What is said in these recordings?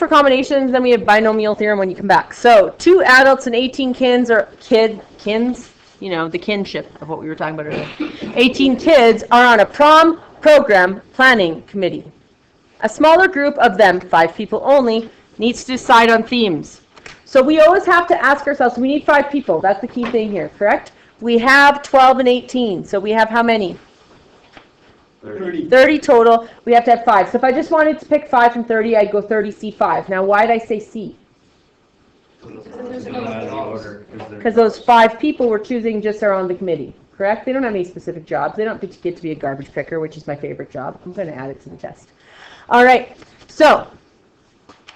for combinations, then we have binomial theorem when you come back. So 2 adults and 18 kids are kins, you know, the kinship of what we were talking about earlier. 18 kids are on a prom program planning committee. A smaller group of them, 5 people only, needs to decide on themes. So we always have to ask ourselves, we need 5 people. That's the key thing here, correct? We have 12 and 18. So we have how many? 30 total. We have to have 5. So if I just wanted to pick 5 from 30, I'd go 30C5. Now, why did I say C? Because those 5 people we're choosing just are on the committee, correct? They don't have any specific jobs. They don't get to be a garbage picker, which is my favorite job. I'm going to add it to the test. All right. So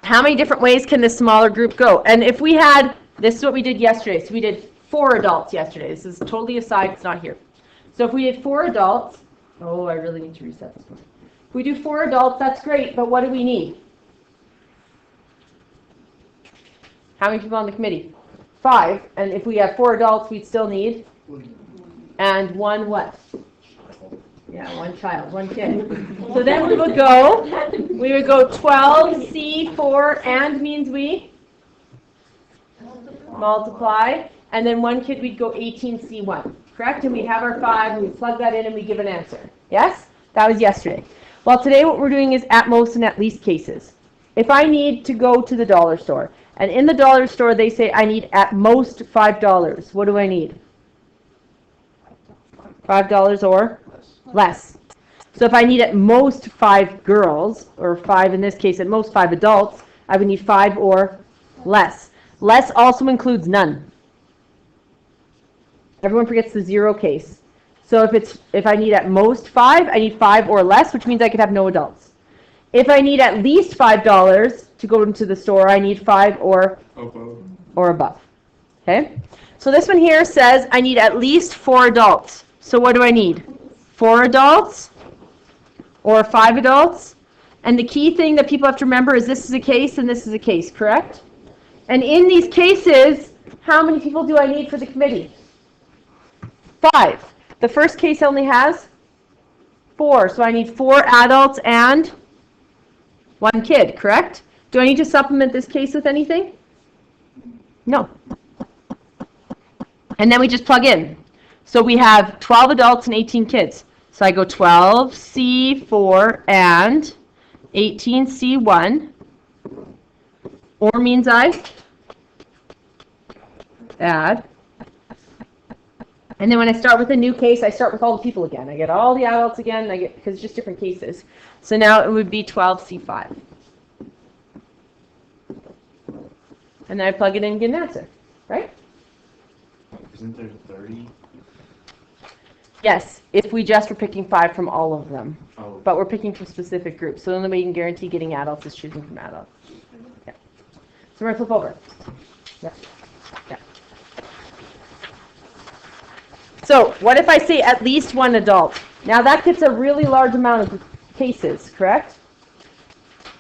how many different ways can this smaller group go? And if we had, this is what we did yesterday. So we did 4 adults yesterday. This is totally aside. It's not here. So if we did 4 adults, oh, I really need to reset this one. If we do 4 adults, that's great, but what do we need? How many people on the committee? 5. And if we have 4 adults, we'd still need? And 1 what? Yeah, 1 child, 1 kid. So then we would go 12C4 and means we multiply. And then 1 kid, we'd go 18C1. Correct? And we have our 5, and we plug that in, and we give an answer. Yes? That was yesterday. Well, today what we're doing is at most and at least cases. If I need to go to the dollar store, and in the dollar store they say I need at most $5, what do I need? $5 or less. So if I need at most 5 girls, or 5 in this case, at most 5 adults, I would need 5 or less. Less also includes none. Everyone forgets the 0 case. So if I need at most 5, I need 5 or less, which means I could have no adults. If I need at least $5 to go into the store, I need 5 or above. Okay? So this one here says I need at least 4 adults. So what do I need? 4 adults or 5 adults? And the key thing that people have to remember is this is a case and this is a case, correct? And in these cases, how many people do I need for the committee? 5. The first case only has 4, so I need 4 adults and 1 kid, correct? Do I need to supplement this case with anything? No. And then we just plug in. So we have 12 adults and 18 kids. So I go 12C4 and 18C1, or means I add. And then when I start with a new case, I start with all the people again. I get all the adults again, because it's just different cases. So now it would be 12C5. And then I plug it in and get an answer, right? Isn't there 30? Yes, if we just were picking 5 from all of them. Oh. But we're picking from specific groups. So the only way you can guarantee getting adults is choosing from adults. Yeah. So we're going to flip over. Yeah. Yeah. So what if I say at least 1 adult? Now that gets a really large amount of cases, correct?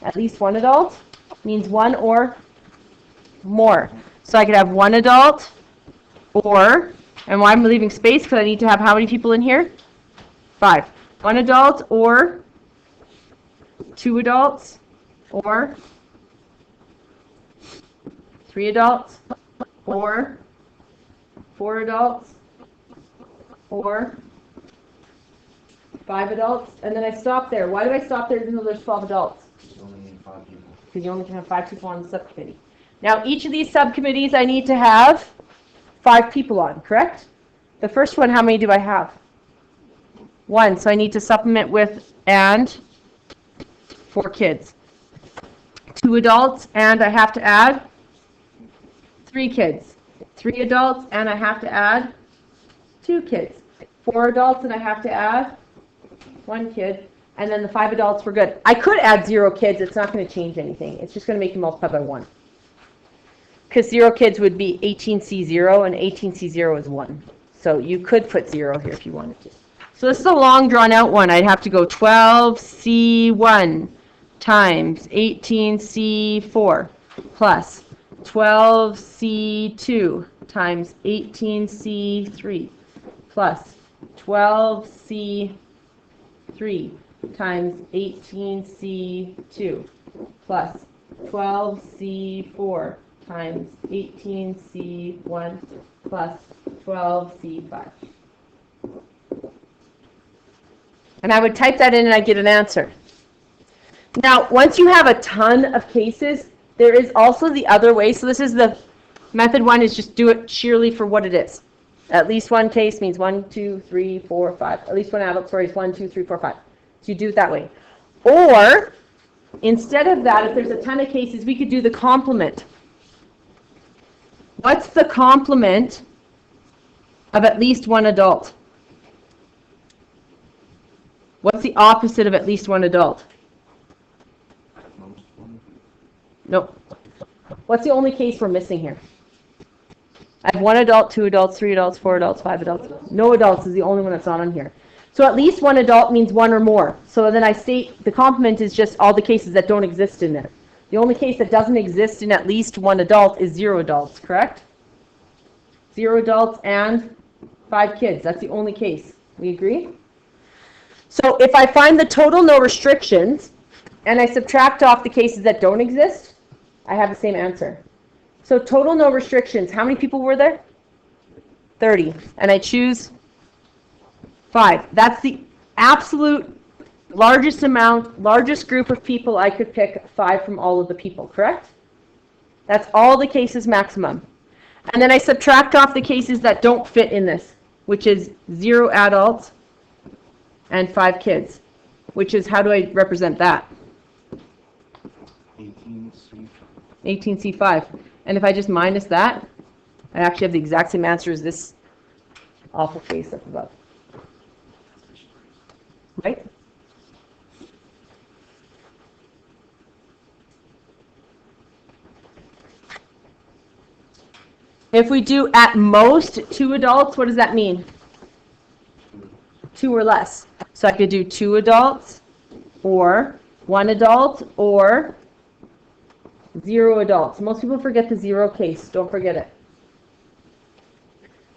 At least 1 adult means 1 or more. So I could have 1 adult or, and why I'm leaving space because I need to have how many people in here? 5. 1 adult or 2 adults or 3 adults or 4 adults or 5 adults, and then I stop there. Why do I stop there even though there's 12 adults? You only need 5 people. Because you only can have 5 people on the subcommittee. Now, each of these subcommittees I need to have 5 people on, correct? The first one, how many do I have? 1, so I need to supplement with and 4 kids. 2 adults, and I have to add 3 kids. 3 adults, and I have to add 2 kids. 4 adults, and I have to add 1 kid. And then the 5 adults, we're good. I could add 0 kids. It's not going to change anything. It's just going to make you multiply by 1. Because 0 kids would be 18C0, and 18C0 is 1. So you could put 0 here if you wanted to. So this is a long drawn-out one. I'd have to go 12C1 times 18C4 plus 12C2 times 18C3 plus 12C3 times 18C2 plus 12C4 times 18C1 plus 12C5. And I would type that in and I'd get an answer. Now, once you have a ton of cases, there is also the other way. So this is the method one, is just do it sheerly for what it is. At least one case means 1, 2, 3, 4, 5. At least one adult story is 1, 2, 3, 4, 5. So you do it that way. Or, instead of that, if there's a ton of cases, we could do the complement. What's the complement of at least one adult? What's the opposite of at least one adult? Nope. What's the only case we're missing here? I have 1 adult, 2 adults, 3 adults, 4 adults, 5 adults. No adults is the only one that's not on here. So at least one adult means one or more. So then I state the complement is just all the cases that don't exist in there. The only case that doesn't exist in at least one adult is 0 adults, correct? 0 adults and 5 kids. That's the only case. We agree? So if I find the total no restrictions and I subtract off the cases that don't exist, I have the same answer. So total no restrictions, how many people were there? 30. And I choose 5. That's the absolute largest amount, largest group of people I could pick 5 from all of the people, correct? That's all the cases maximum. And then I subtract off the cases that don't fit in this, which is 0 adults and 5 kids, which is, how do I represent that? 18C. 18C5. And if I just minus that, I actually have the exact same answer as this awful case up above. Right? If we do at most 2 adults, what does that mean? 2 or less. So I could do 2 adults, or 1 adult, or 0 adults. Most people forget the 0 case. Don't forget it.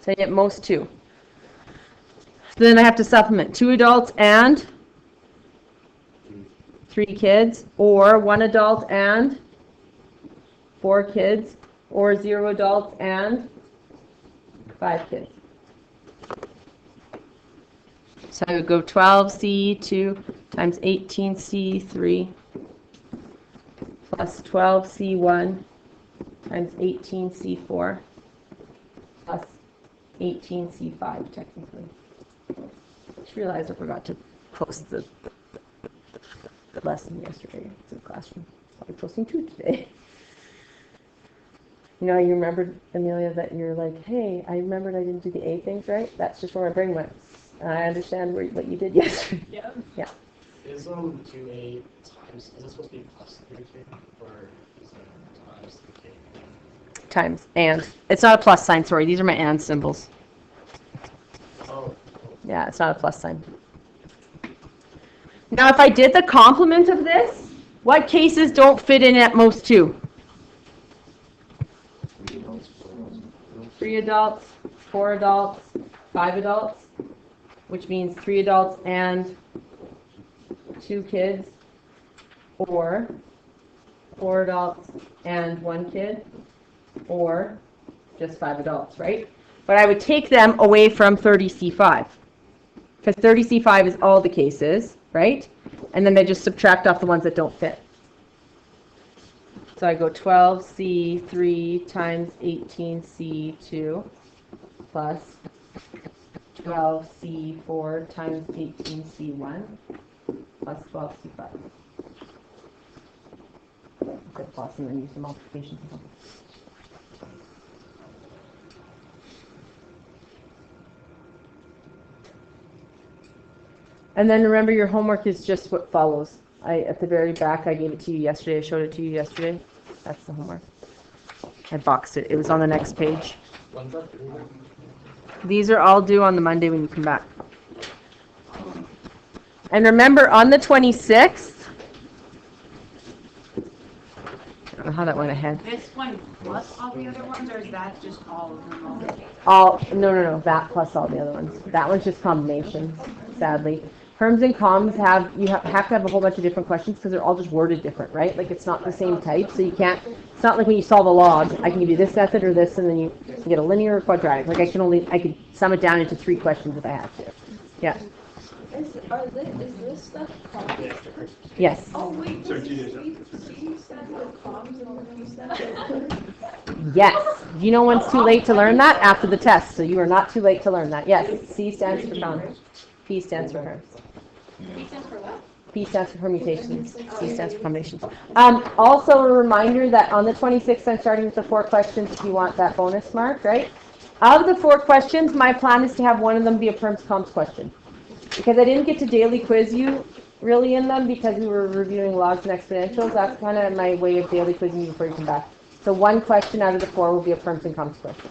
Say at most 2. So then I have to supplement 2 adults and 3 kids, or 1 adult and 4 kids, or 0 adults and 5 kids. So I would go 12C2 times 18C3 plus 12C1 times 18C4 plus 18C5, technically. I just realized I forgot to post the lesson yesterday to the classroom. So I'll be posting 2 today. You know, you remembered, Amelia, that you're like, hey, I remembered I didn't do the A things right. That's just where my brain went. I understand what you did yesterday. Yeah. Yeah. Is 2A times, is it supposed to be plus 3K or is it times 3K? Times and. It's not a plus sign, sorry. These are my and symbols. Oh. Yeah, it's not a plus sign. Now, if I did the complement of this, what cases don't fit in at most 2? 3 adults, 4 adults, 5 adults, which means 3 adults and 2 kids, or 4 adults and 1 kid, or just 5 adults, right? But I would take them away from 30C5, because 30C5 is all the cases, right? And then they just subtract off the ones that don't fit. So I go 12C3 times 18C2 plus 12C4 times 18C1 plus 12C5. Put plus and then use the multiplication symbol. And then remember, your homework is just what follows. At the very back, I gave it to you yesterday. I showed it to you yesterday. That's the homework. I boxed it. It was on the next page. When's that due? These are all due on the Monday when you come back. And remember, on the 26th, I don't know how that went ahead. This one plus all the other ones, or is that just all of them all? No, that plus all the other ones. That one's just combinations, sadly. Perms and comms have to have a whole bunch of different questions because they're all just worded different, right? Like it's not the same type, so you can't. It's not like when you solve a log, I can give you this method or this, and then you can get a linear or quadratic. Like I could sum it down into 3 questions if I had to. Yeah. Is this stuff comms? Yes. Oh, wait, does C stand for comms and the P stand for? Yes. Do you know when's too late to learn that? After the test. So you are not too late to learn that. Yes. C stands for comms. P stands for perms. P stands for what? P stands for permutations. C stands for combinations. Also a reminder that on the 26th, I'm starting with the 4 questions if you want that bonus mark, right? Of the 4 questions, my plan is to have one of them be a perms comms question. Because I didn't get to daily quiz you really in them because we were reviewing logs and exponentials. That's kind of my way of daily quizzing you before you come back. So 1 question out of the 4 will be a perms and comms question.